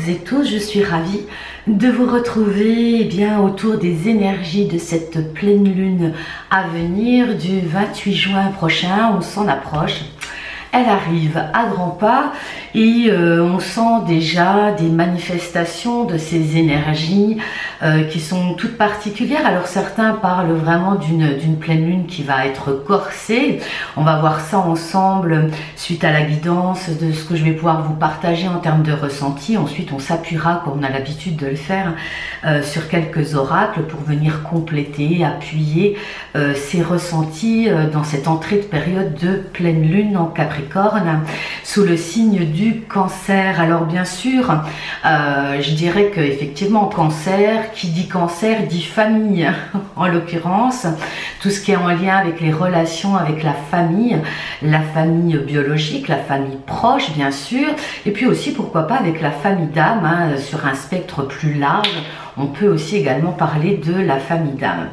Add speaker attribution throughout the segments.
Speaker 1: et tous, je suis ravie de vous retrouver autour des énergies de cette pleine lune à venir du 28 juin prochain. On s'en approche. Elle arrive à grands pas et on sent déjà des manifestations de ces énergies qui sont toutes particulières. Alors certains parlent vraiment d'une pleine lune qui va être corsée. On va voir ça ensemble suite à la guidance de ce que je vais pouvoir vous partager en termes de ressenti. Ensuite on s'appuiera, comme on a l'habitude de le faire, sur quelques oracles pour venir compléter, appuyer ces ressentis dans cette entrée de période de pleine lune en Capricorne, sous le signe du Cancer. Alors bien sûr, je dirais que effectivement Cancer, qui dit Cancer dit famille en l'occurrence, tout ce qui est en lien avec les relations avec la famille biologique, la famille proche bien sûr, et puis aussi pourquoi pas avec la famille d'âme, sur un spectre plus large. On peut aussi également parler de la famille d'âme.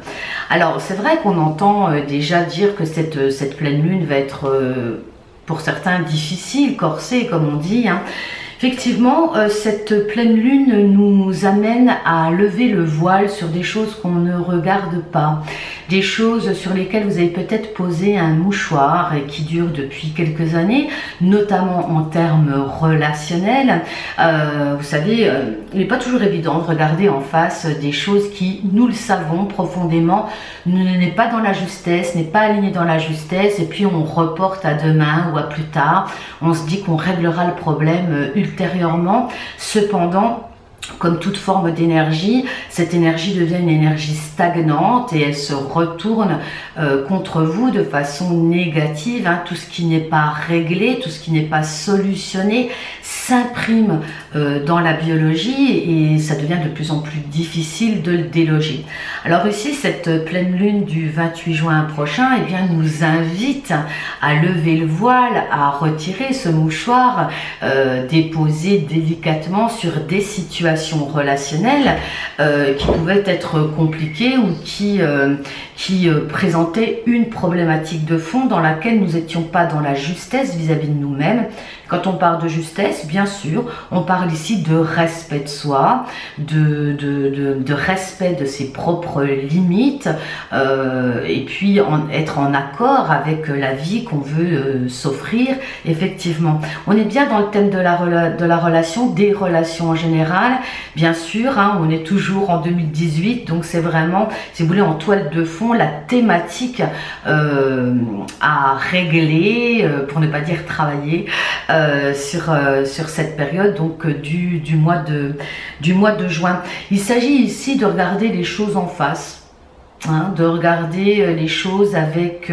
Speaker 1: Alors c'est vrai qu'on entend déjà dire que cette pleine lune va être pour certains difficile, corsée comme on dit. Effectivement, cette pleine lune nous amène à lever le voile sur des choses qu'on ne regarde pas, des choses sur lesquelles vous avez peut-être posé un mouchoir et qui durent depuis quelques années, notamment en termes relationnels. Vous savez, il n'est pas toujours évident de regarder en face des choses qui, nous le savons profondément, n'est pas dans la justesse, n'est pas aligné dans la justesse, et puis on reporte à demain ou à plus tard. On se dit qu'on réglera le problème ultérieurement. Cependant, comme toute forme d'énergie, cette énergie devient une énergie stagnante et elle se retourne contre vous de façon négative. Tout ce qui n'est pas réglé, tout ce qui n'est pas solutionné s'imprime dans la biologie et ça devient de plus en plus difficile de le déloger. Alors ici, cette pleine lune du 28 juin prochain nous invite à lever le voile, à retirer ce mouchoir déposé délicatement sur des situations relationnelles qui pouvaient être compliquées ou qui présentaient une problématique de fond dans laquelle nous n'étions pas dans la justesse vis-à-vis de nous-mêmes. Quand on parle de justesse, bien sûr, on parle ici de respect de soi, de respect de ses propres limites, et puis être en accord avec la vie qu'on veut s'offrir. Effectivement, on est bien dans le thème de la relation, des relations en général. Bien sûr, on est toujours en 2018, donc c'est vraiment, si vous voulez, en toile de fond, la thématique à régler, pour ne pas dire travailler, sur cette période donc du mois de juin. Il s'agit ici de regarder les choses en face, de regarder les choses avec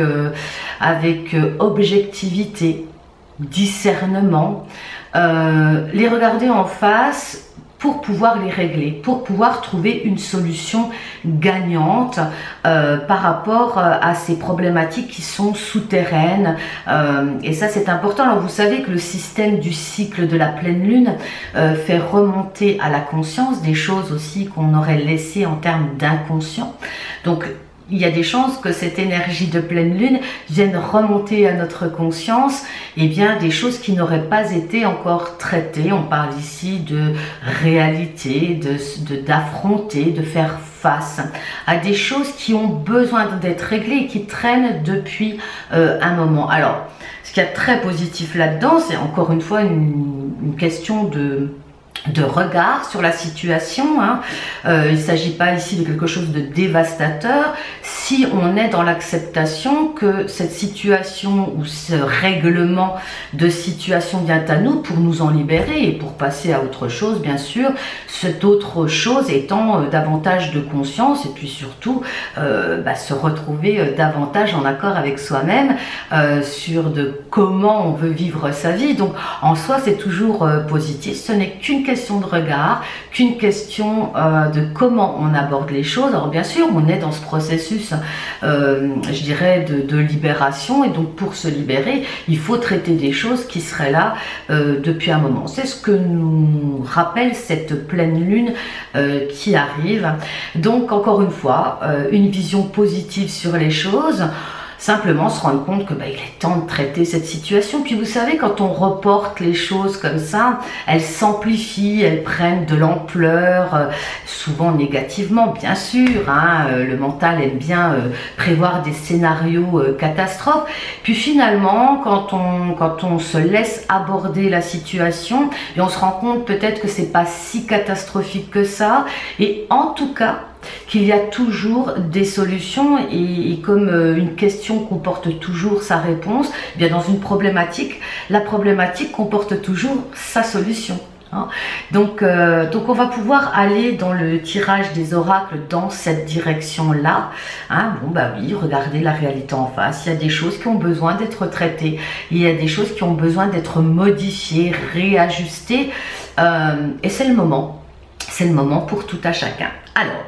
Speaker 1: objectivité, discernement, les regarder en face pour pouvoir les régler, pour pouvoir trouver une solution gagnante par rapport à ces problématiques qui sont souterraines. Et ça, c'est important. Alors, vous savez que le système du cycle de la pleine lune fait remonter à la conscience des choses aussi qu'on aurait laissées en termes d'inconscient. Donc, il y a des chances que cette énergie de pleine lune vienne remonter à notre conscience des choses qui n'auraient pas été encore traitées. On parle ici de réalité, d'affronter, de faire face à des choses qui ont besoin d'être réglées et qui traînent depuis un moment. Alors, ce qu'il y a de très positif là-dedans, c'est encore une fois une question de regard sur la situation. Il ne s'agit pas ici de quelque chose de dévastateur si on est dans l'acceptation que cette situation ou ce règlement de situation vient à nous pour nous en libérer et pour passer à autre chose, bien sûr, cette autre chose étant davantage de conscience et puis surtout se retrouver davantage en accord avec soi-même sur comment on veut vivre sa vie. Donc en soi c'est toujours positif, ce n'est qu'une question de regard, qu'une question de comment on aborde les choses. Alors bien sûr, on est dans ce processus, je dirais, de libération, et donc pour se libérer, il faut traiter des choses qui seraient là depuis un moment. C'est ce que nous rappelle cette pleine lune qui arrive. Donc encore une fois, une vision positive sur les choses. simplement se rendre compte que il est temps de traiter cette situation. Puis vous savez, quand on reporte les choses comme ça, elles s'amplifient, elles prennent de l'ampleur, souvent négativement bien sûr, hein, le mental aime bien prévoir des scénarios catastrophes. Puis finalement, quand on se laisse aborder la situation, et on se rend compte peut-être que c'est pas si catastrophique que ça, et en tout cas qu'il y a toujours des solutions, et comme une question comporte toujours sa réponse, eh bien dans une problématique, la problématique comporte toujours sa solution. Hein. Donc on va pouvoir aller dans le tirage des oracles dans cette direction-là. Hein. Bon oui, regardez la réalité en face. Il y a des choses qui ont besoin d'être traitées. Il y a des choses qui ont besoin d'être modifiées, réajustées. Et c'est le moment. C'est le moment pour tout à chacun. Alors,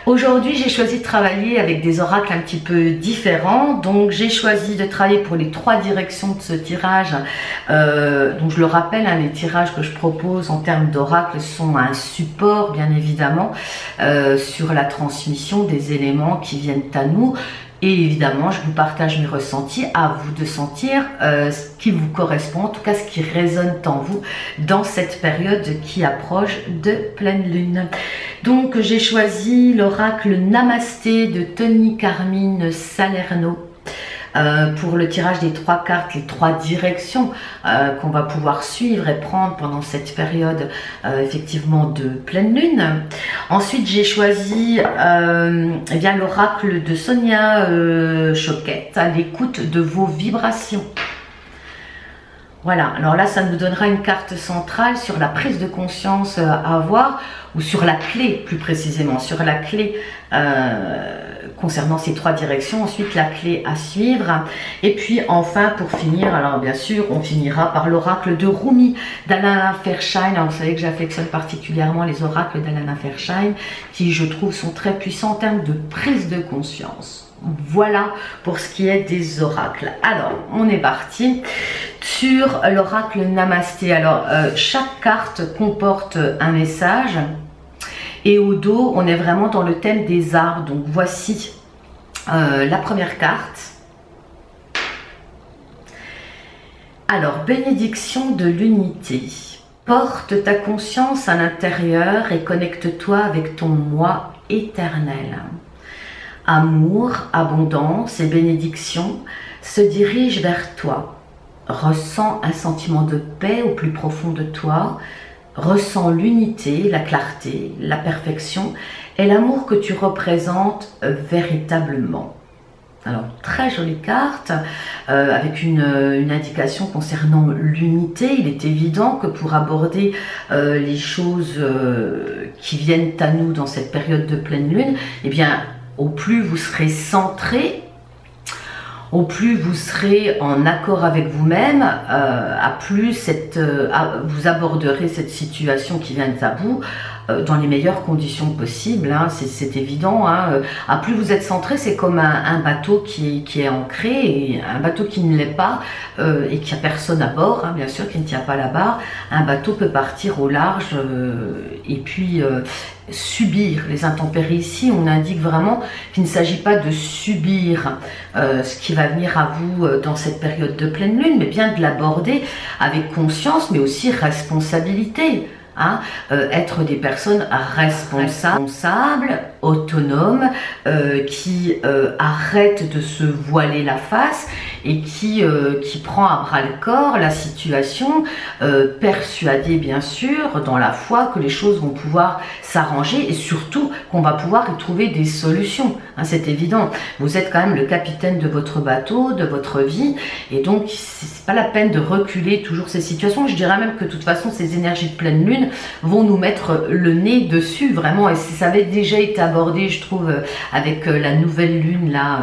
Speaker 1: aujourd'hui, j'ai choisi de travailler avec des oracles un petit peu différents. Donc, j'ai choisi de travailler pour les 3 directions de ce tirage. Donc, je le rappelle, hein, les tirages que je propose en termes d'oracles sont un support, bien évidemment, sur la transmission des éléments qui viennent à nous. Et évidemment, je vous partage mes ressentis, à vous de sentir ce qui vous correspond, en tout cas ce qui résonne en vous dans cette période qui approche de pleine lune. Donc j'ai choisi l'oracle Namasté de Tony Carmine Salerno. Pour le tirage des 3 cartes, les 3 directions qu'on va pouvoir suivre et prendre pendant cette période effectivement de pleine lune. Ensuite, j'ai choisi eh bien l'oracle de Sonia Choquette, à l'écoute de vos vibrations. Voilà, alors là, ça nous donnera une carte centrale sur la prise de conscience à avoir, ou sur la clé, plus précisément, sur la clé concernant ces 3 directions, ensuite la clé à suivre. Et puis enfin, pour finir, alors bien sûr, on finira par l'oracle de Rumi d'Alana Fairchild. Alors, vous savez que j'affectionne particulièrement les oracles d'Alana Fairchild, qui je trouve sont très puissants en termes de prise de conscience. Voilà pour ce qui est des oracles. Alors, on est parti sur l'oracle Namasté. Alors, chaque carte comporte un message. Et au dos, on est vraiment dans le thème des arbres. Donc, voici la première carte. Alors, bénédiction de l'unité. Porte ta conscience à l'intérieur et connecte-toi avec ton moi éternel. Amour, abondance et bénédiction se dirigent vers toi. Ressens un sentiment de paix au plus profond de toi. Ressens l'unité, la clarté, la perfection et l'amour que tu représentes véritablement. Alors, très jolie carte, avec une indication concernant l'unité. Il est évident que pour aborder les choses qui viennent à nous dans cette période de pleine lune, eh bien, au plus vous serez centré, au plus vous serez en accord avec vous-même, à plus vous aborderez cette situation qui vient à vous dans les meilleures conditions possibles, hein, c'est évident. Hein. À plus vous êtes centré, c'est comme un bateau qui est ancré, et un bateau qui ne l'est pas et qui a personne à bord, hein, bien sûr, qui ne tient pas la barre. Un bateau peut partir au large et puis subir les intempéries. Ici, on indique vraiment qu'il ne s'agit pas de subir ce qui va venir à vous dans cette période de pleine lune, mais bien de l'aborder avec conscience, mais aussi responsabilité. Hein, être des personnes responsables, autonomes, qui arrêtent de se voiler la face et qui prend à bras le corps la situation, persuadée bien sûr dans la foi que les choses vont pouvoir s'arranger et surtout qu'on va pouvoir y trouver des solutions. Hein, c'est évident, vous êtes quand même le capitaine de votre bateau, de votre vie, et donc c'est pas la peine de reculer toujours ces situations. Je dirais même que de toute façon ces énergies de pleine lune vont nous mettre le nez dessus vraiment, et ça avait déjà été abordé je trouve avec la nouvelle lune là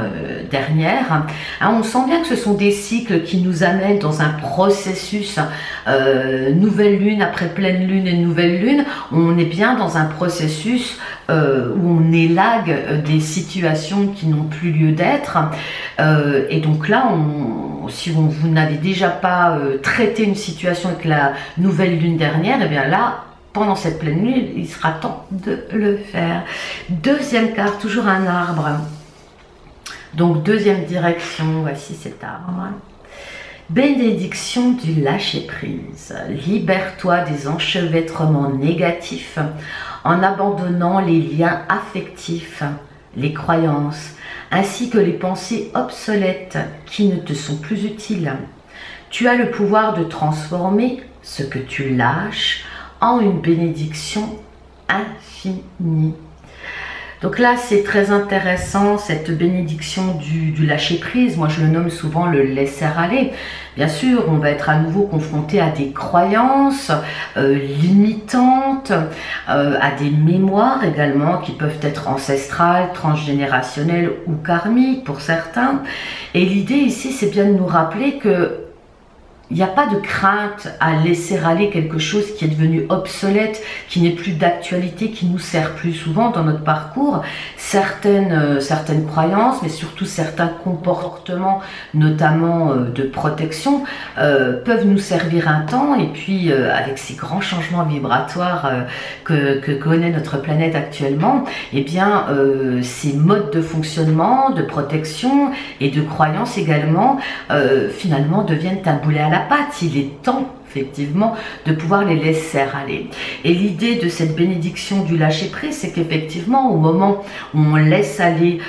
Speaker 1: dernière. Hein, on sent bien que ce sont des cycles qui nous amènent dans un processus nouvelle lune après pleine lune et nouvelle lune. On est bien dans un processus où on élague des situations qui n'ont plus lieu d'être, et donc là si vous n'avez déjà pas traité une situation avec la nouvelle lune dernière, et bien là pendant cette pleine lune, il sera temps de le faire. Deuxième carte, toujours un arbre. Donc deuxième direction, voici cet arbre. Bénédiction du lâcher-prise. Libère-toi des enchevêtrements négatifs en abandonnant les liens affectifs, les croyances, ainsi que les pensées obsolètes qui ne te sont plus utiles. Tu as le pouvoir de transformer ce que tu lâches en une bénédiction infinie. Donc là, c'est très intéressant, cette bénédiction du lâcher-prise. Moi, je le nomme souvent le laisser-aller. Bien sûr, on va être à nouveau confronté à des croyances limitantes, à des mémoires également qui peuvent être ancestrales, transgénérationnelles ou karmiques pour certains. Et l'idée ici, c'est bien de nous rappeler que il n'y a pas de crainte à laisser aller quelque chose qui est devenu obsolète, qui n'est plus d'actualité, qui nous sert plus souvent dans notre parcours. Certaines croyances, mais surtout certains comportements, notamment de protection, peuvent nous servir un temps. Et puis, avec ces grands changements vibratoires que connaît notre planète actuellement, eh bien, ces modes de fonctionnement, de protection et de croyances également, finalement, deviennent un boulet à la patte. Il est temps effectivement de pouvoir les laisser aller. Et l'idée de cette bénédiction du lâcher prise, c'est qu'effectivement au moment où on laisse aller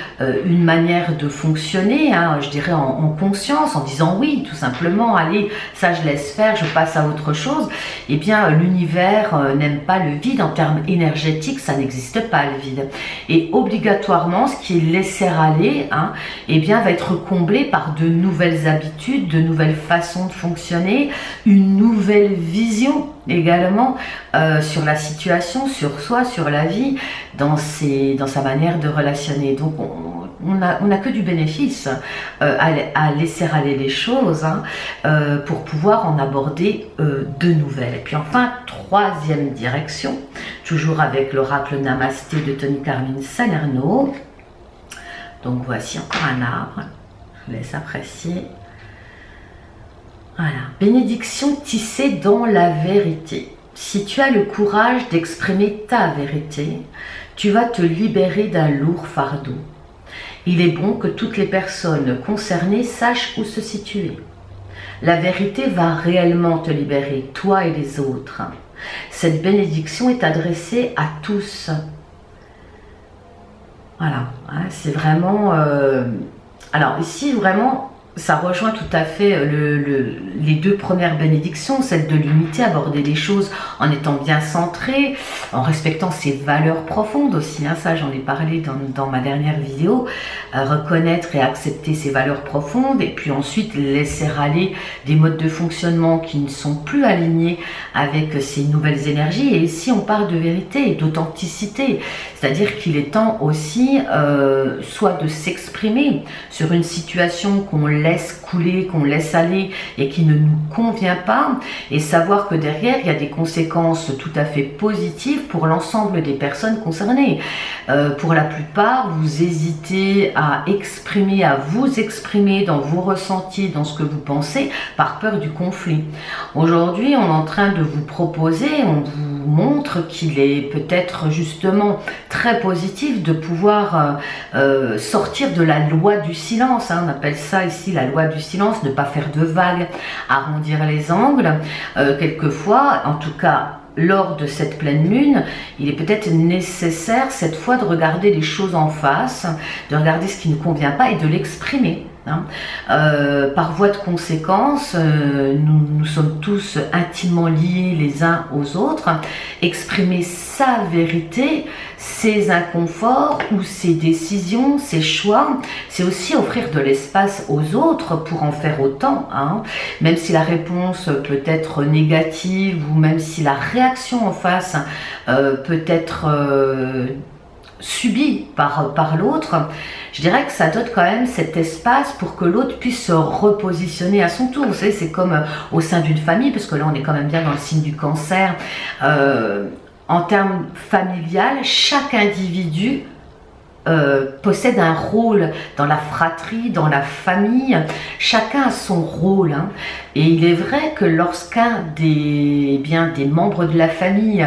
Speaker 1: une manière de fonctionner, je dirais en conscience, en disant oui tout simplement, allez ça je laisse faire, je passe à autre chose, et bien l'univers n'aime pas le vide. En termes énergétiques, ça n'existe pas le vide, et obligatoirement ce qui est laissé aller et bien va être comblé par de nouvelles habitudes, de nouvelles façons de fonctionner, une nouvelle vision également sur la situation, sur soi, sur la vie, dans sa manière de relationner. Donc on n'a que du bénéfice à laisser aller les choses pour pouvoir en aborder de nouvelles. Et puis enfin, troisième direction, toujours avec l'oracle Namasté de Tony Carmine Salerno. Donc voici encore un arbre, je vous laisse apprécier. Voilà, bénédiction tissée dans la vérité. Si tu as le courage d'exprimer ta vérité, tu vas te libérer d'un lourd fardeau. Il est bon que toutes les personnes concernées sachent où se situer. La vérité va réellement te libérer, toi et les autres. Cette bénédiction est adressée à tous. Voilà, c'est vraiment... Alors ici, vraiment... Ça rejoint tout à fait les deux premières bénédictions, celle de l'unité, aborder les choses en étant bien centré, en respectant ses valeurs profondes aussi, ça j'en ai parlé dans ma dernière vidéo, reconnaître et accepter ses valeurs profondes, et puis ensuite laisser aller des modes de fonctionnement qui ne sont plus alignés avec ces nouvelles énergies. Et ici on parle de vérité et d'authenticité, c'est-à-dire qu'il est temps aussi soit de s'exprimer sur une situation qu'on laisse couler, qu'on laisse aller et qui ne nous convient pas, et savoir que derrière il y a des conséquences tout à fait positives pour l'ensemble des personnes concernées. Pour la plupart, vous hésitez à vous exprimer dans vos ressentis, dans ce que vous pensez, par peur du conflit. Aujourd'hui, on est en train de vous proposer, on vous montre qu'il est peut-être justement très positif de pouvoir sortir de la loi du silence, on appelle ça ici la loi du silence, ne pas faire de vagues, arrondir les angles. Quelquefois, en tout cas lors de cette pleine lune, il est peut-être nécessaire cette fois de regarder les choses en face, de regarder ce qui ne convient pas et de l'exprimer. Par voie de conséquence, nous sommes tous intimement liés les uns aux autres. Exprimer sa vérité, ses inconforts ou ses décisions, ses choix, c'est aussi offrir de l'espace aux autres pour en faire autant, même si la réponse peut être négative ou même si la réaction en face peut être subie par l'autre. Je dirais que ça donne quand même cet espace pour que l'autre puisse se repositionner à son tour. Vous savez, c'est comme au sein d'une famille, parce que là on est quand même bien dans le signe du cancer. En termes familial, chaque individu possède un rôle dans la fratrie, dans la famille. Chacun a son rôle, et il est vrai que lorsqu'un des membres de la famille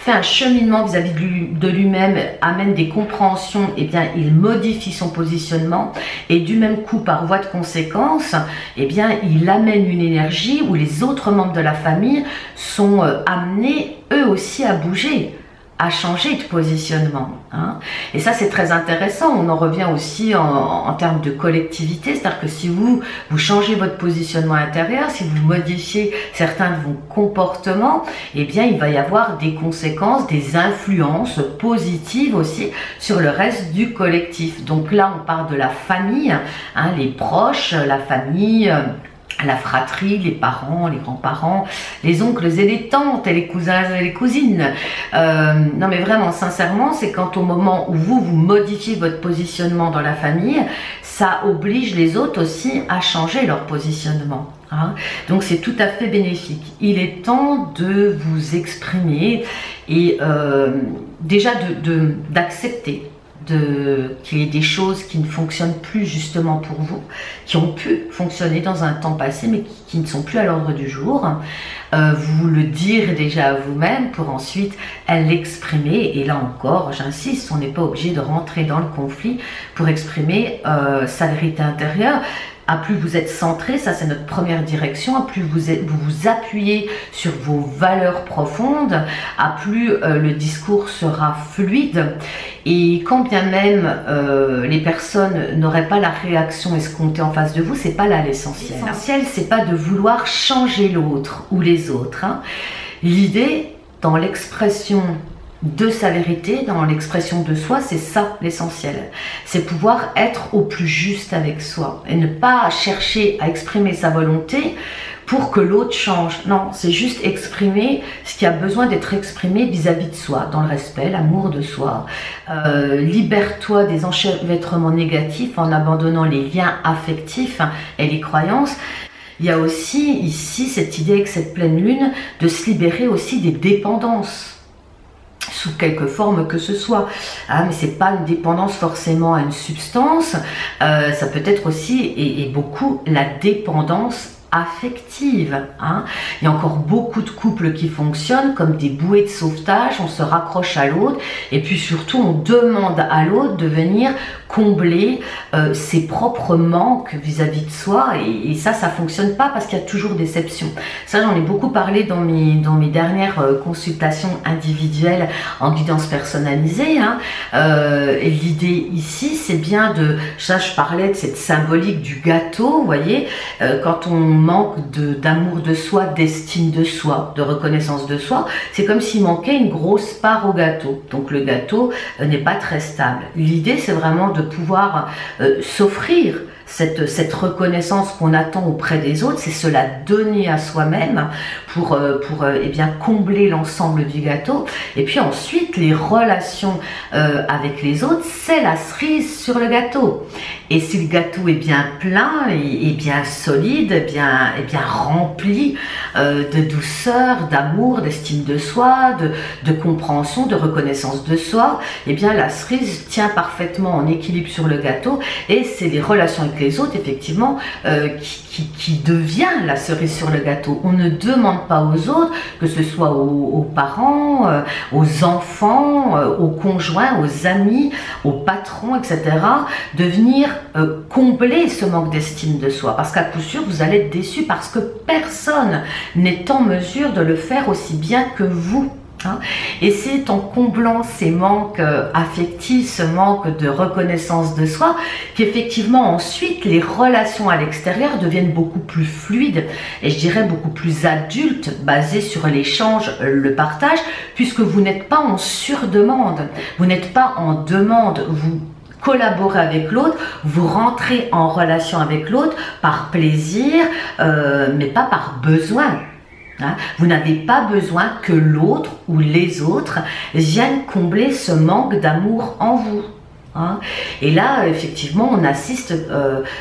Speaker 1: fait un cheminement vis-à-vis de lui-même, amène des compréhensions, et bien il modifie son positionnement et du même coup par voie de conséquence, et bien il amène une énergie où les autres membres de la famille sont amenés eux aussi à bouger, à changer de positionnement. Hein. Et ça, c'est très intéressant. On en revient aussi en termes de collectivité. C'est-à-dire que si vous changez votre positionnement intérieur, si vous modifiez certains de vos comportements, eh bien, il va y avoir des conséquences, des influences positives aussi sur le reste du collectif. Donc là, on parle de la famille, hein, les proches, la famille, la fratrie, les parents, les grands-parents, les oncles et les tantes, et les cousins et les cousines. Non mais vraiment, sincèrement, c'est quand au moment où vous modifiez votre positionnement dans la famille, ça oblige les autres aussi à changer leur positionnement. Hein. Donc c'est tout à fait bénéfique. Il est temps de vous exprimer et déjà d'accepter qu'il y ait des choses qui ne fonctionnent plus justement pour vous, qui ont pu fonctionner dans un temps passé mais qui ne sont plus à l'ordre du jour. Vous le dire déjà à vous-même pour ensuite l'exprimer. Et là encore, j'insiste, on n'est pas obligé de rentrer dans le conflit pour exprimer sa vérité intérieure. À plus vous êtes centré, ça c'est notre première direction, à plus vous vous appuyez sur vos valeurs profondes, à plus le discours sera fluide. Et quand bien même les personnes n'auraient pas la réaction escomptée en face de vous, c'est pas là l'essentiel. L'essentiel, c'est pas de vouloir changer l'autre ou les autres. Hein. L'idée, dans l'expression de sa vérité, dans l'expression de soi, c'est ça l'essentiel. C'est pouvoir être au plus juste avec soi et ne pas chercher à exprimer sa volonté pour que l'autre change. Non, c'est juste exprimer ce qui a besoin d'être exprimé vis-à-vis de soi, dans le respect, l'amour de soi. Libère-toi des enchevêtrements négatifs en abandonnant les liens affectifs et les croyances. Il y a aussi ici cette idée avec cette pleine lune de se libérer aussi des dépendances, sous quelque forme que ce soit. Ah, mais c'est pas une dépendance forcément à une substance, ça peut être aussi, et beaucoup, la dépendance affective. Hein. Il y a encore beaucoup de couples qui fonctionnent comme des bouées de sauvetage, on se raccroche à l'autre, et puis surtout on demande à l'autre de venir combler ses propres manques vis-à-vis de soi, et ça fonctionne pas parce qu'il y a toujours déception. Ça, j'en ai beaucoup parlé dans mes dernières consultations individuelles en guidance personnalisée. Hein. L'idée ici, c'est bien de, ça je parlais de cette symbolique du gâteau, vous voyez, quand on manque d'amour de soi, d'estime de soi, de reconnaissance de soi, c'est comme s'il manquait une grosse part au gâteau. Donc le gâteau n'est pas très stable. L'idée, c'est vraiment de pouvoir s'offrir cette reconnaissance qu'on attend auprès des autres, c'est se la donner à soi-même pour eh bien combler l'ensemble du gâteau. Et puis ensuite, les relations avec les autres, c'est la cerise sur le gâteau. Et si le gâteau est bien plein et bien solide, et bien rempli de douceur, d'amour, d'estime de soi, de compréhension, de reconnaissance de soi, et bien la cerise tient parfaitement en équilibre sur le gâteau, et c'est les relations avec les autres effectivement qui devient la cerise sur le gâteau. On ne demande pas aux autres, que ce soit aux parents, aux enfants, aux conjoints, aux amis, aux patrons, etc., de venir combler ce manque d'estime de soi, parce qu'à coup sûr vous allez être déçu, parce que personne n'est en mesure de le faire aussi bien que vous. Hein. Et c'est en comblant ces manques affectifs, ce manque de reconnaissance de soi, qu'effectivement ensuite les relations à l'extérieur deviennent beaucoup plus fluides et je dirais beaucoup plus adultes, basées sur l'échange, le partage, puisque vous n'êtes pas en surdemande, vous n'êtes pas en demande, vous collaborer avec l'autre, vous rentrez en relation avec l'autre par plaisir, mais pas par besoin. Hein, vous n'avez pas besoin que l'autre ou les autres viennent combler ce manque d'amour en vous. Hein. Et là, effectivement, on assiste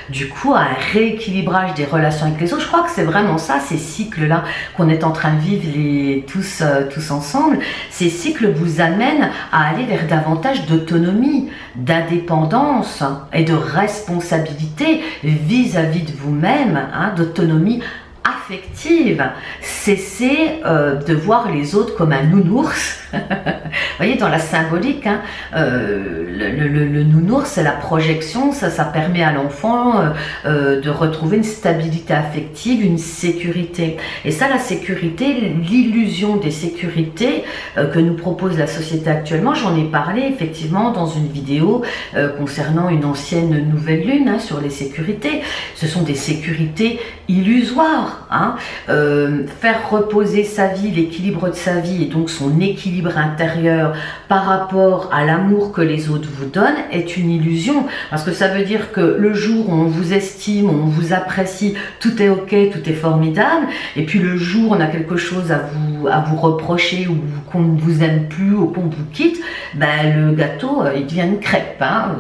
Speaker 1: du coup à un rééquilibrage des relations avec les autres. Je crois que c'est vraiment ça, ces cycles-là qu'on est en train de vivre tous ensemble. Ces cycles vous amènent à aller vers davantage d'autonomie, d'indépendance et de responsabilité vis-à-vis de vous-même, hein, d'autonomie affective. Cessez de voir les autres comme un nounours Vous voyez, dans la symbolique, hein, le nounours, c'est la projection, ça permet à l'enfant de retrouver une stabilité affective, une sécurité. Et ça, la sécurité, l'illusion des sécurités que nous propose la société actuellement, j'en ai parlé effectivement dans une vidéo concernant une ancienne nouvelle lune, hein, sur les sécurités. Ce sont des sécurités illusoires. Hein. Faire reposer sa vie, l'équilibre de sa vie et donc son équilibre intérieur par rapport à l'amour que les autres vous donnent est une illusion, parce que ça veut dire que le jour où on vous estime, où on vous apprécie, tout est ok, tout est formidable, et puis le jour où on a quelque chose à vous reprocher, ou qu'on ne vous aime plus, ou qu'on vous quitte, ben, le gâteau il devient une crêpe, hein,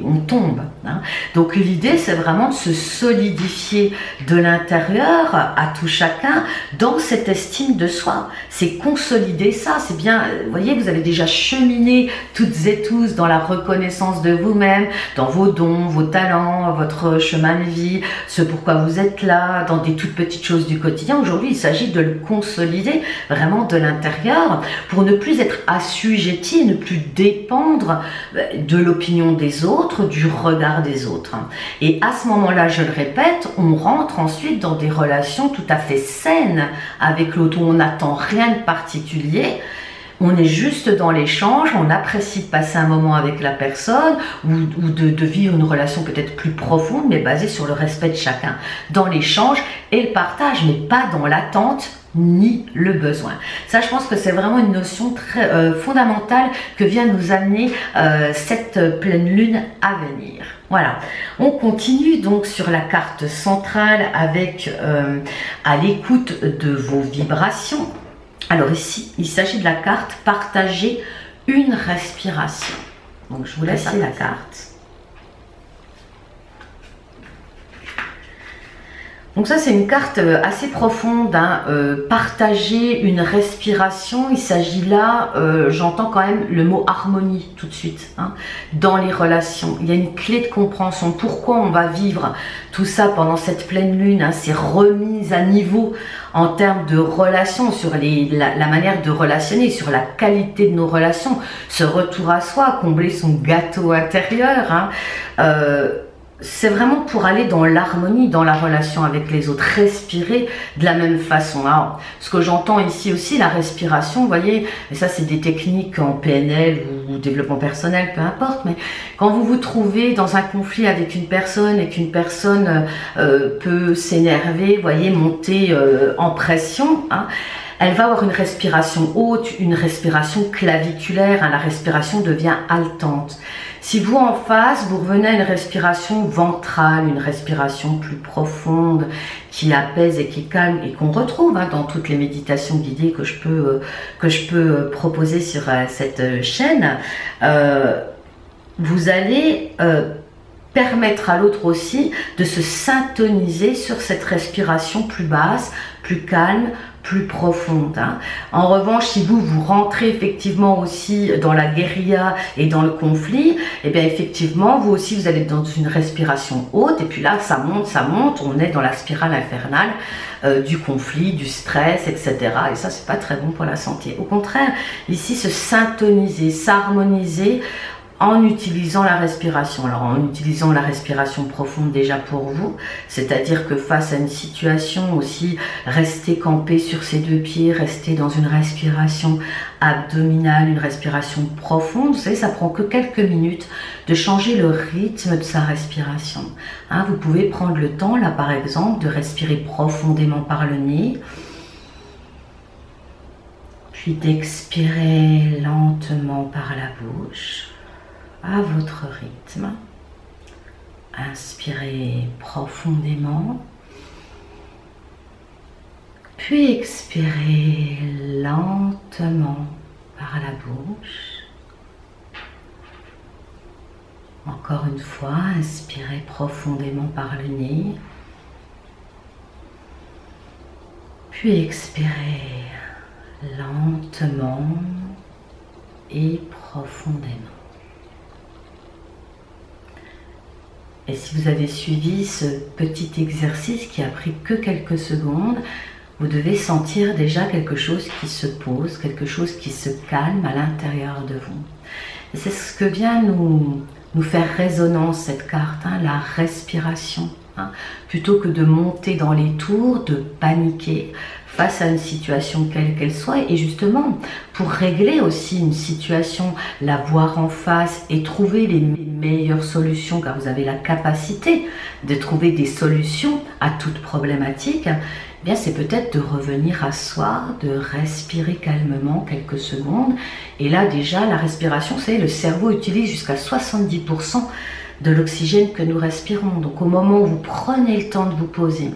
Speaker 1: on tombe. Hein. Donc l'idée, c'est vraiment de se solidifier de l'intérieur à tout chacun dans cette estime de soi. C'est consolider ça, c'est bien, vous voyez, vous avez déjà cheminé toutes et tous dans la reconnaissance de vous-même, dans vos dons, vos talents, votre chemin de vie, ce pourquoi vous êtes là, dans des toutes petites choses du quotidien. Aujourd'hui, il s'agit de le consolider vraiment de l'intérieur pour ne plus être assujetti, ne plus dépendre de l'opinion des autres, du regard des autres. Et à ce moment-là, je le répète, on rentre ensuite dans des relations tout à fait saines avec l'autre, où on n'attend rien de particulier. On est juste dans l'échange, on apprécie de passer un moment avec la personne ou de vivre une relation peut-être plus profonde, mais basée sur le respect de chacun. Dans l'échange et le partage, mais pas dans l'attente ni le besoin. Ça, je pense que c'est vraiment une notion très fondamentale que vient nous amener cette pleine lune à venir. Voilà, on continue donc sur la carte centrale avec à l'écoute de vos vibrations. Alors ici, il s'agit de la carte « Partager une respiration ». Donc je vous laisse la carte. Donc ça, c'est une carte assez profonde, hein, partager une respiration. Il s'agit là, j'entends quand même le mot harmonie tout de suite, hein, dans les relations. Il y a une clé de compréhension. Pourquoi on va vivre tout ça pendant cette pleine lune, hein, ces remises à niveau en termes de relations, sur la manière de relationner, sur la qualité de nos relations, ce retour à soi, combler son gâteau intérieur, hein, c'est vraiment pour aller dans l'harmonie, dans la relation avec les autres, respirer de la même façon. Alors, ce que j'entends ici aussi, la respiration, vous voyez, et ça c'est des techniques en PNL ou développement personnel, peu importe, mais quand vous vous trouvez dans un conflit avec une personne et qu'une personne peut s'énerver, vous voyez, monter en pression, hein, elle va avoir une respiration haute, une respiration claviculaire, hein, la respiration devient haletante. Si vous, en face, vous revenez à une respiration ventrale, une respiration plus profonde, qui apaise et qui calme, et qu'on retrouve, hein, dans toutes les méditations guidées que je peux proposer sur cette chaîne, vous allez permettre à l'autre aussi de se syntoniser sur cette respiration plus basse, plus calme, plus profonde. Hein. En revanche, si vous rentrez effectivement aussi dans la guérilla et dans le conflit, et bien effectivement, vous aussi, vous allez dans une respiration haute, et puis là, ça monte, on est dans la spirale infernale du conflit, du stress, etc. Et ça, c'est pas très bon pour la santé. Au contraire, ici, se syntoniser, s'harmoniser, en utilisant la respiration. Alors en utilisant la respiration profonde déjà pour vous, c'est-à-dire que face à une situation aussi, restez campé sur ses deux pieds, restez dans une respiration abdominale, une respiration profonde. Vous savez, ça prend que quelques minutes de changer le rythme de sa respiration. Hein, vous pouvez prendre le temps, là par exemple, de respirer profondément par le nez, puis d'expirer lentement par la bouche, à votre rythme. Inspirez profondément, puis expirez lentement par la bouche. Encore une fois, inspirez profondément par le nez, puis expirez lentement et profondément. Et si vous avez suivi ce petit exercice qui a pris que quelques secondes, vous devez sentir déjà quelque chose qui se pose, quelque chose qui se calme à l'intérieur de vous. Et c'est ce que vient nous faire résonance cette carte, hein, la respiration. Hein. Plutôt que de monter dans les tours, de paniquer face à une situation quelle qu'elle soit, et justement pour régler aussi une situation, la voir en face et trouver les meilleures solutions, car vous avez la capacité de trouver des solutions à toute problématique, eh bien c'est peut-être de revenir à soi, de respirer calmement quelques secondes. Et là déjà la respiration, vous savez, le cerveau utilise jusqu'à 70% de l'oxygène que nous respirons. Donc au moment où vous prenez le temps de vous poser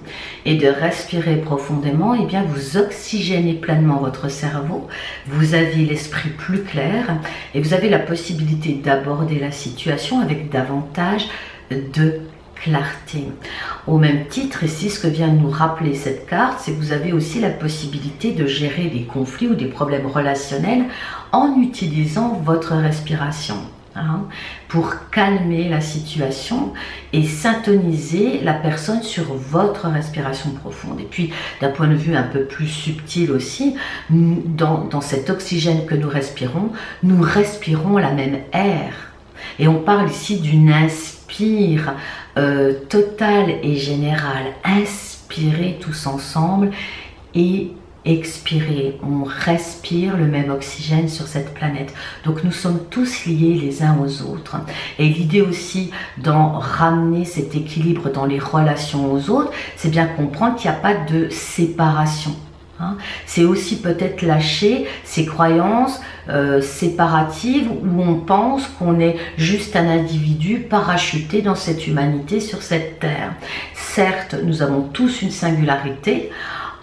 Speaker 1: et de respirer profondément, eh bien vous oxygénez pleinement votre cerveau, vous avez l'esprit plus clair et vous avez la possibilité d'aborder la situation avec davantage de clarté. Au même titre, ici, ce que vient de nous rappeler cette carte, c'est que vous avez aussi la possibilité de gérer des conflits ou des problèmes relationnels en utilisant votre respiration. Hein, pour calmer la situation et syntoniser la personne sur votre respiration profonde. Et puis, d'un point de vue un peu plus subtil aussi, dans cet oxygène que nous respirons la même air. Et on parle ici d'une inspire totale et générale. Inspirez tous ensemble et expirer, on respire le même oxygène sur cette planète. Donc nous sommes tous liés les uns aux autres. Et l'idée aussi d'en ramener cet équilibre dans les relations aux autres, c'est bien comprendre qu'il n'y a pas de séparation. Hein. C'est aussi peut-être lâcher ces croyances séparatives où on pense qu'on est juste un individu parachuté dans cette humanité sur cette terre. Certes, nous avons tous une singularité.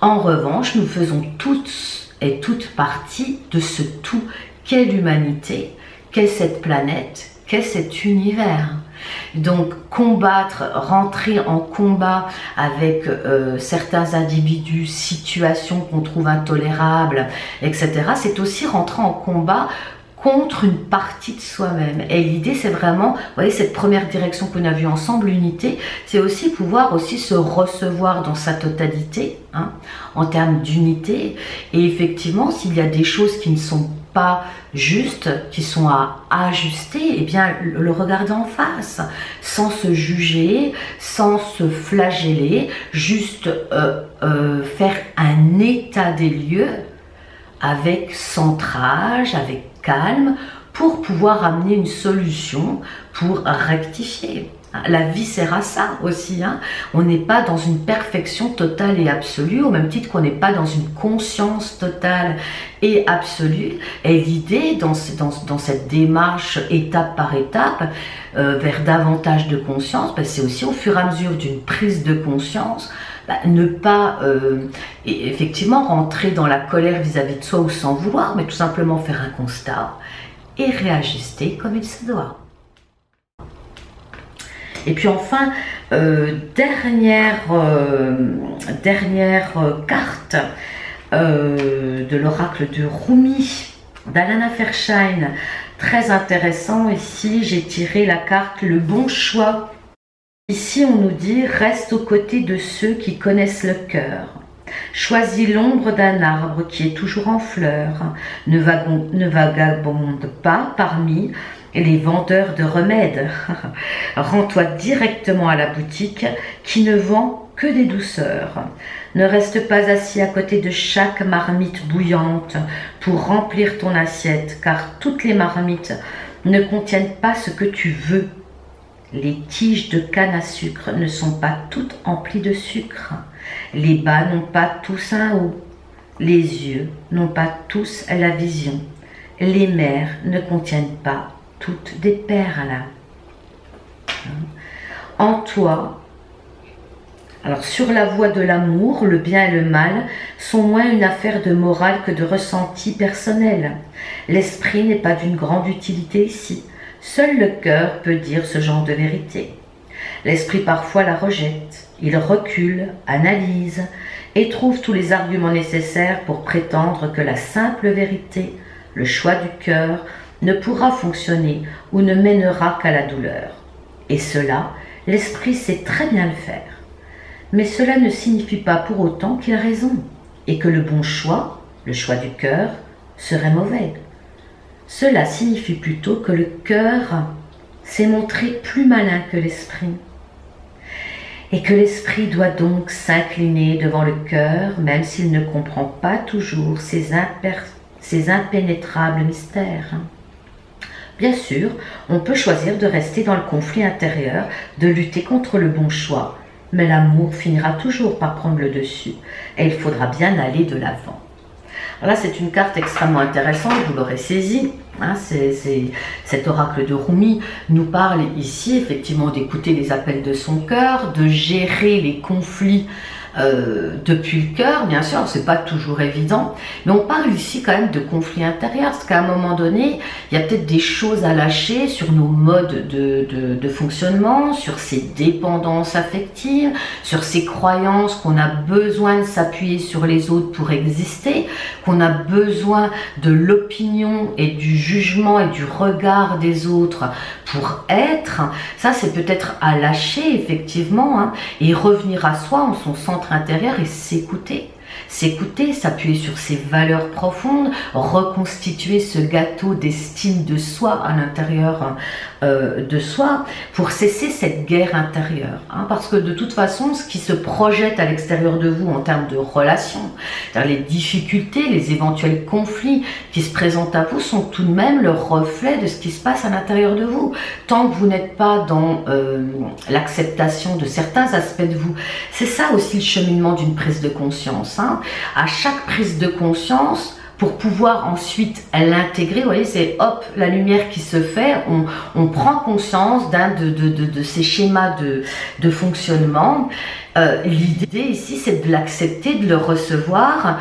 Speaker 1: En revanche, nous faisons tous et toutes partie de ce tout qu'est l'humanité, qu'est cette planète, qu'est cet univers. Donc combattre, rentrer en combat avec certains individus, situations qu'on trouve intolérables, etc., c'est aussi rentrer en combat contre une partie de soi-même. Et l'idée, c'est vraiment, vous voyez, cette première direction qu'on a vue ensemble, l'unité, c'est aussi pouvoir aussi se recevoir dans sa totalité, hein, en termes d'unité. Et effectivement, s'il y a des choses qui ne sont pas justes, qui sont à ajuster, eh bien, le regarder en face, sans se juger, sans se flageller, juste faire un état des lieux avec centrage, avec calme, pour pouvoir amener une solution, pour rectifier. La vie sert à ça aussi. Hein. On n'est pas dans une perfection totale et absolue, au même titre qu'on n'est pas dans une conscience totale et absolue. Et l'idée, dans cette démarche étape par étape, vers davantage de conscience, ben, c'est aussi au fur et à mesure d'une prise de conscience, ne pas effectivement rentrer dans la colère vis-à-vis de soi ou sans vouloir, mais tout simplement faire un constat et réajuster comme il se doit. Et puis enfin, dernière carte de l'oracle de Rumi, d'Alana Fairchild, très intéressant. Ici, j'ai tiré la carte Le Bon Choix. Ici, on nous dit « Reste aux côtés de ceux qui connaissent le cœur. Choisis l'ombre d'un arbre qui est toujours en fleurs. Ne vagabonde pas parmi les vendeurs de remèdes. Rends-toi directement à la boutique qui ne vend que des douceurs. Ne reste pas assis à côté de chaque marmite bouillante pour remplir ton assiette, car toutes les marmites ne contiennent pas ce que tu veux. Les tiges de canne à sucre ne sont pas toutes emplies de sucre. Les bas n'ont pas tous un haut. Les yeux n'ont pas tous la vision. Les mers ne contiennent pas toutes des perles. En toi, alors sur la voie de l'amour, le bien et le mal sont moins une affaire de morale que de ressenti personnel. L'esprit n'est pas d'une grande utilité ici. Seul le cœur peut dire ce genre de vérité. L'esprit parfois la rejette. Il recule, analyse et trouve tous les arguments nécessaires pour prétendre que la simple vérité, le choix du cœur, ne pourra fonctionner ou ne mènera qu'à la douleur. Et cela, l'esprit sait très bien le faire. Mais cela ne signifie pas pour autant qu'il a raison. et que le bon choix, le choix du cœur, serait mauvais. Cela signifie plutôt que le cœur s'est montré plus malin que l'esprit et que l'esprit doit donc s'incliner devant le cœur, même s'il ne comprend pas toujours ces impénétrables mystères. Bien sûr, on peut choisir de rester dans le conflit intérieur, de lutter contre le bon choix, mais l'amour finira toujours par prendre le dessus et il faudra bien aller de l'avant. Là, c'est une carte extrêmement intéressante, vous l'aurez saisi. Hein, cet oracle de Rumi nous parle ici effectivement d'écouter les appels de son cœur, de gérer les conflits depuis le cœur. Bien sûr, c'est pas toujours évident, mais on parle ici quand même de conflits intérieurs, parce qu'à un moment donné, il y a peut-être des choses à lâcher sur nos modes de fonctionnement, sur ces dépendances affectives, sur ces croyances qu'on a besoin de s'appuyer sur les autres pour exister, qu'on a besoin de l'opinion et du jugement et du regard des autres pour être. Ça, c'est peut-être à lâcher effectivement, hein, et revenir à soi, en son centre intérieur, et s'écouter. S'écouter, s'appuyer sur ses valeurs profondes, reconstituer ce gâteau d'estime de soi à l'intérieur de soi, pour cesser cette guerre intérieure. Hein, parce que de toute façon, ce qui se projette à l'extérieur de vous en termes de relations, les difficultés, les éventuels conflits qui se présentent à vous sont tout de même le reflet de ce qui se passe à l'intérieur de vous. Tant que vous n'êtes pas dans l'acceptation de certains aspects de vous, c'est ça aussi le cheminement d'une prise de conscience. Hein. À chaque prise de conscience, pour pouvoir ensuite l'intégrer, vous voyez, c'est hop, la lumière qui se fait, on prend conscience d'un de ces schémas de fonctionnement. L'idée ici, c'est de l'accepter, de le recevoir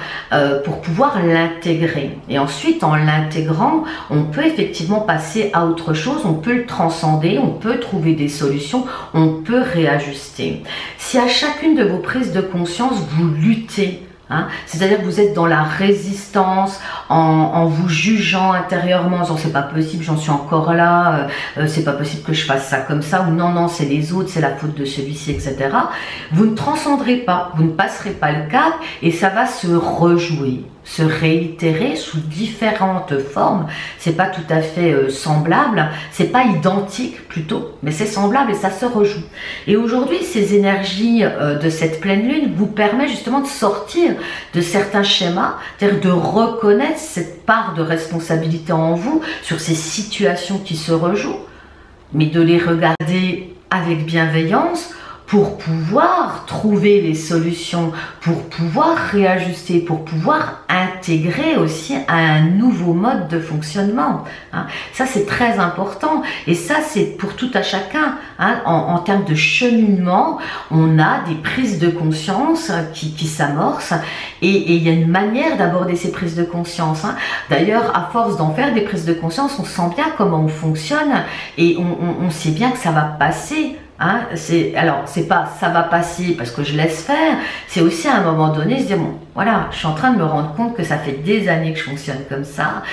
Speaker 1: pour pouvoir l'intégrer. Et ensuite, en l'intégrant, on peut effectivement passer à autre chose, on peut le transcender, on peut trouver des solutions, on peut réajuster. Si à chacune de vos prises de conscience, vous luttez, hein, c'est-à-dire que vous êtes dans la résistance, en vous jugeant intérieurement, en disant c'est pas possible, j'en suis encore là, c'est pas possible que je fasse ça comme ça, ou non, non, c'est les autres, c'est la faute de celui-ci, etc. Vous ne transcendrez pas, vous ne passerez pas le cap, et ça va se rejouer, se réitérer sous différentes formes. C'est pas tout à fait semblable, c'est pas identique plutôt, mais c'est semblable et ça se rejoue. Et aujourd'hui, ces énergies de cette pleine lune vous permettent justement de sortir de certains schémas, c'est-à-dire de reconnaître cette part de responsabilité en vous sur ces situations qui se rejouent, mais de les regarder avec bienveillance pour pouvoir trouver les solutions, pour pouvoir réajuster, pour pouvoir intégrer aussi un nouveau mode de fonctionnement. Hein. Ça, c'est très important. Et ça, c'est pour tout à chacun. Hein. En termes de cheminement, on a des prises de conscience qui s'amorcent. Et il y a une manière d'aborder ces prises de conscience. Hein. D'ailleurs, à force d'en faire des prises de conscience, on sent bien comment on fonctionne. Et on sait bien que ça va passer. Hein, alors, c'est pas ça va passer parce que je laisse faire, c'est aussi à un moment donné se dire bon, voilà, je suis en train de me rendre compte que ça fait des années que je fonctionne comme ça.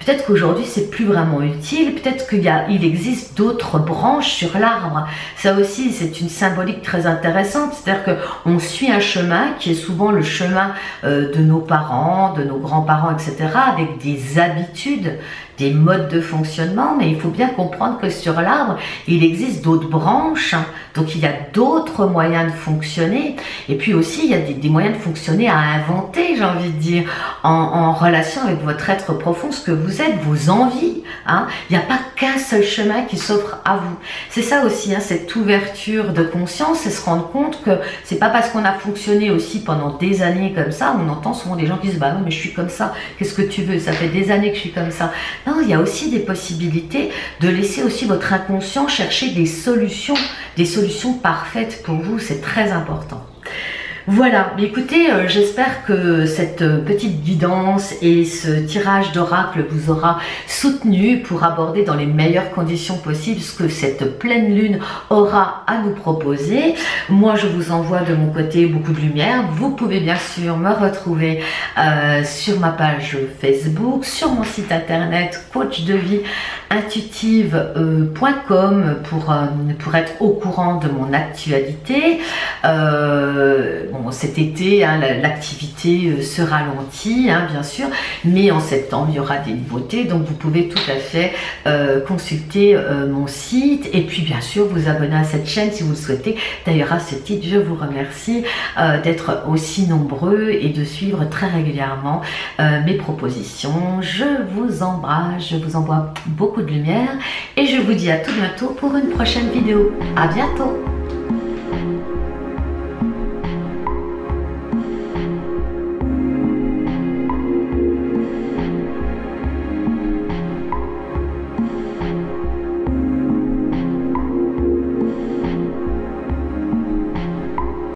Speaker 1: Peut-être qu'aujourd'hui c'est plus vraiment utile, peut-être qu'il existe d'autres branches sur l'arbre. Ça aussi, c'est une symbolique très intéressante, c'est-à-dire qu'on suit un chemin qui est souvent le chemin de nos parents, de nos grands-parents, etc., avec des habitudes, des modes de fonctionnement, mais il faut bien comprendre que sur l'arbre, il existe d'autres branches, donc il y a d'autres moyens de fonctionner, et puis aussi il y a des moyens de fonctionner à inventer, j'ai envie de dire, en relation avec votre être profond, ce que vous êtes, vos envies. Hein. Il n'y a pas qu'un seul chemin qui s'offre à vous. C'est ça aussi, hein, cette ouverture de conscience, c'est se rendre compte que c'est pas parce qu'on a fonctionné aussi pendant des années comme ça, on entend souvent des gens qui disent bah non mais je suis comme ça, qu'est-ce que tu veux, ça fait des années que je suis comme ça. Non, il y a aussi des possibilités de laisser aussi votre inconscient chercher des solutions parfaites pour vous, c'est très important. Voilà, mais écoutez, j'espère que cette petite guidance et ce tirage d'oracle vous aura soutenu pour aborder dans les meilleures conditions possibles ce que cette pleine lune aura à nous proposer. Moi, je vous envoie de mon côté beaucoup de lumière. Vous pouvez bien sûr me retrouver sur ma page Facebook, sur mon site internet coachdevieintuitive.com pour être au courant de mon actualité. Bon, bon, cet été, hein, l'activité se ralentit, hein, bien sûr, mais en septembre, il y aura des nouveautés, donc vous pouvez tout à fait consulter mon site et puis bien sûr vous abonner à cette chaîne si vous le souhaitez. D'ailleurs, à ce titre, je vous remercie d'être aussi nombreux et de suivre très régulièrement mes propositions. Je vous embrasse, je vous envoie beaucoup de lumière et je vous dis à tout bientôt pour une prochaine vidéo. À bientôt!